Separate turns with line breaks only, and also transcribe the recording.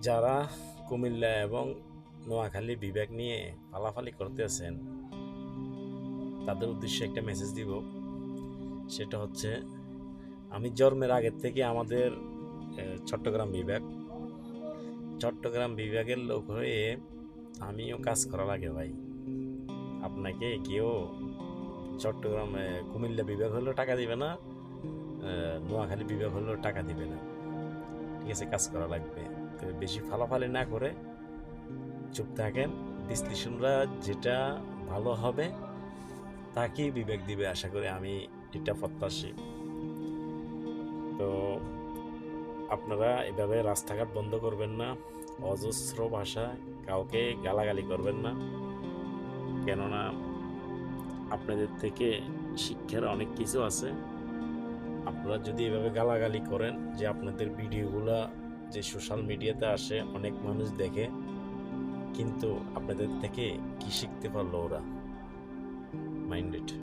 যারা কুমিল্লা এবং নোয়াখালী বিভাগ নিয়ে পালাপালি করতেছেন তাদের উদ্দেশ্যে একটা মেসেজ দিব। সেটা হচ্ছে, আমি জন্মের আগের থেকে আমাদের চট্টগ্রাম বিভাগের লোক হয়ে আমিও কাজ করা লাগে ভাই। আপনাকে কেউ কুমিল্লা বিভাগ হলেও টাকা দিবে না, নোয়াখালী বিভাগ হলেও টাকা দিবে না। ঠিক আছে, কাজ করা লাগবে। তবে বেশি ফালাফালি না করে চুপ থাকেন। বিশ্লেষণরা যেটা ভালো হবে তাকেই বিবেক দিবে, আশা করি, আমি এটা প্রত্যাশী। তো আপনারা এভাবে রাস্তাঘাট বন্ধ করবেন না, অজস্র ভাষায় কাউকে গালাগালি করবেন না, কেননা আপনাদের থেকে শিক্ষার অনেক কিছু আছে। আপনারা যদি এভাবে গালাগালি করেন, যে আপনাদের ভিডিওগুলো যে সোশ্যাল মিডিয়াতে আসে, অনেক মানুষ দেখে, কিন্তু আপনাদের থেকে কি শিখতে পারলো ওরা? মাইন্ডেড।